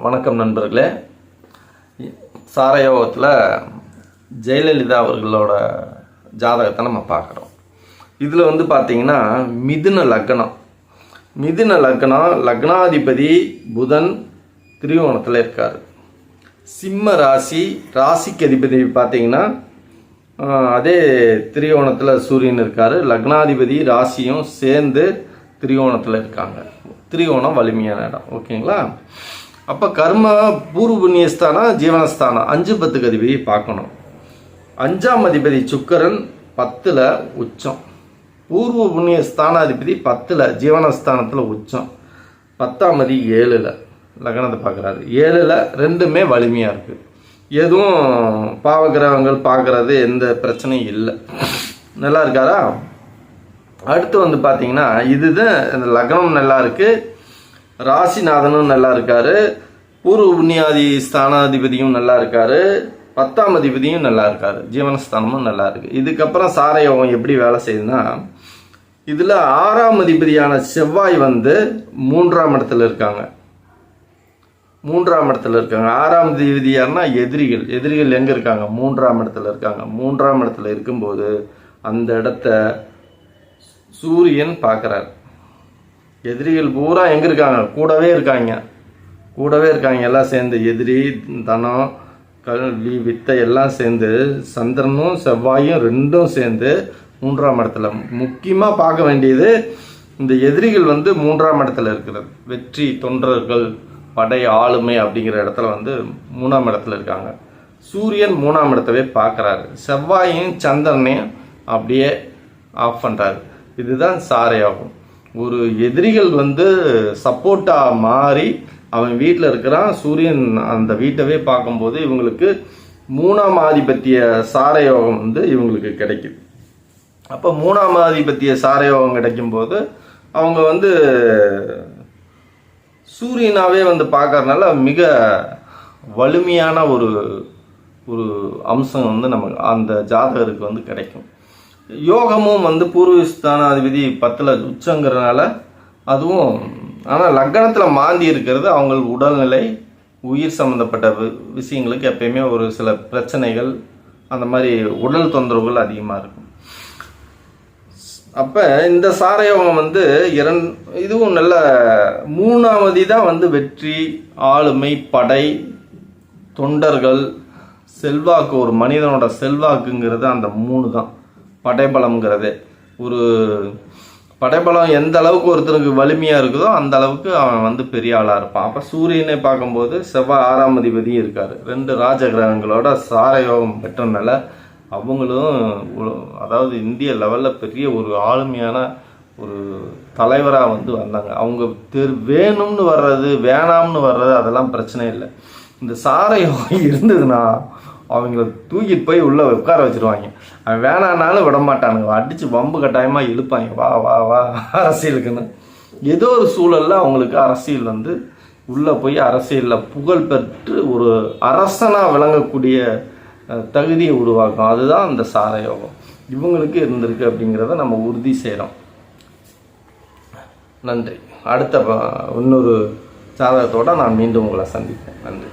வணக்கம் நண்பர்களே. சாரயோகத்தில் ஜெயலலிதா அவர்களோட ஜாதகத்தை நம்ம பார்க்குறோம். இதில் பார்த்தீங்கன்னா மிதுன லக்னம் லக்னாதிபதி புதன் திரிகோணத்தில் இருக்கார். சிம்ம ராசிக்கு அதிபதி பார்த்தீங்கன்னா அதே திரிகோணத்தில் சூரியன் இருக்கார். லக்னாதிபதி ராசியும் சேர்ந்து திரிகோணத்தில் இருக்காங்க. திரிகோணம் வலிமையான இடம். ஓகேங்களா? அப்போ கர்ம பூர்வ புண்ணியஸ்தானம் ஜீவனஸ்தானம் 5-10 அதிபதி பார்க்கணும். 5ஆம் அதிபதி சுக்கரன் 10ல் உச்சம். பூர்வ புண்ணிய ஸ்தானாதிபதி 10ல் ஜீவனஸ்தானத்தில் உச்சம். 10ஆம் அதிபதி 7ல் லக்னத்தை பார்க்குறாரு. 7ல் ரெண்டுமே வலிமையாக இருக்குது. எதுவும் பாவகிரகங்கள் பார்க்குறது எந்த பிரச்சனையும் இல்லை. நல்லா இருக்காரா? அடுத்து பார்த்தீங்கன்னா இதுதான் இந்த லக்னம் நல்லா இருக்கு. ராசிநாதனும் நல்லா இருக்காரு. பூர்வ புண்ணியாதி ஸ்தானாதிபதியும் நல்லா இருக்காரு. 10ஆம் அதிபதியும் நல்லா இருக்காரு. ஜீவனஸ்தானமும் நல்லா இருக்கு. இதுக்கப்புறம் சாரயோகம் எப்படி வேலை செய்யுதுன்னா, இதுல 6ஆம் அதிபதியான செவ்வாய் 3ஆம் இடத்துல இருக்காங்க. 3ஆம் இடத்துல இருக்காங்க. 6ஆம் அதிபதி யாருன்னா எதிரிகள் எங்க இருக்காங்க? 3ஆம் இடத்துல இருக்காங்க. 3ஆம் இடத்துல இருக்கும்போது அந்த இடத்த சூரியன் பார்க்குறார். எதிரிகள் பூரா எங்கே இருக்காங்க? கூடவே இருக்காங்க. எல்லாம் சேர்ந்து எதிரி, தனம், கல்வி, வித்தை எல்லாம் சேர்ந்து சந்திரனும் செவ்வாயும் ரெண்டும் சேர்ந்து 3ஆம் இடத்துல. முக்கியமாக பார்க்க வேண்டியது இந்த எதிரிகள் 3ஆம் இடத்துல இருக்கிறது. வெற்றி, தொண்டர்கள், படை, ஆளுமை அப்படிங்கிற இடத்துல 3ஆம் இடத்துல இருக்காங்க. சூரியன் 3ஆம் இடத்தவே பார்க்குறாரு. செவ்வாயும் சந்திரனையும் அப்படியே ஆஃப் பண்ணுறாரு. இதுதான் சாரயோகம். ஒரு எதிரிகள் சப்போர்ட்டாக மாறி அவன் வீட்டில் இருக்கிறான். சூரியன் அந்த வீட்டவே பார்க்கும்போது இவங்களுக்கு 3ஆம் ஆதிபத்திய சாரயோகம் இவங்களுக்கு கிடைக்குது. அப்போ 3ஆம் ஆதிபத்திய சாரயோகம் கிடைக்கும்போது அவங்க சூரியனாவே பார்க்கறதுனால மிக வலிமையான ஒரு அம்சம் நமக்கு அந்த ஜாதகருக்கு கிடைக்கும். யோகமும் பூர்வஸ்தானாதிபதி 10ல் உச்சங்கிறதுனால அதுவும். ஆனால் லக்னத்தில் மாந்தி இருக்கிறது அவங்க உடல்நிலை, உயிர் சம்மந்தப்பட்ட விஷயங்களுக்கு எப்பயுமே ஒரு சில பிரச்சனைகள், அந்த மாதிரி உடல் தொந்தரவுகள் அதிகமாக இருக்கும். அப்போ இந்த சாரயோகம் இதுவும் நல்ல 3ஆவது தான் வெற்றி, ஆளுமை, படை, தொண்டர்கள், செல்வாக்கு. ஒரு மனிதனோட செல்வாக்குங்கிறது அந்த 3 தான். படைபலம்ங்கிறது ஒரு படைபலம் எந்த அளவுக்கு ஒருத்தருக்கு வலிமையாக இருக்குதோ அந்த அளவுக்கு அவன் பெரிய ஆளாக இருப்பான். அப்போ சூரியனை பார்க்கும்போது செவ்வாய் 6ஆம் அதிபதியும் இருக்கார். 2 ராஜகிரகங்களோட சாரயோகம் பெற்றனால அவங்களும் அதாவது இந்திய லெவலில் பெரிய ஒரு ஆளுமையான ஒரு தலைவராக வந்தாங்க. அவங்க வேணும்னு வர்றது, வேணாம்னு வர்றது அதெல்லாம் பிரச்சனை இல்லை. இந்த சாரயோகம் இருந்ததுன்னா அவங்கள தூக்கிட்டு போய் உள்ளே உட்கார வச்சுருவாங்க. அவன் வேணான்னாலும் விட மாட்டானுங்க. அடித்து வம்பு கட்டாயமாக இழுப்பாங்க. வா வா வா அரசியலுக்குன்னு. ஏதோ ஒரு சூழலில் அவங்களுக்கு அரசியல் உள்ளே போய் அரசியலில் புகழ் பெற்று ஒரு அரசனாக விளங்கக்கூடிய தகுதியை உருவாக்கும். அதுதான் அந்த சாரயோகம் இவங்களுக்கு இருந்திருக்கு அப்படிங்கிறத நம்ம உறுதி செய்கிறோம். நன்றி. அடுத்த இன்னொரு ஜாதகத்தோடு நான் மீண்டும் உங்களை சந்திப்பேன். நன்றி.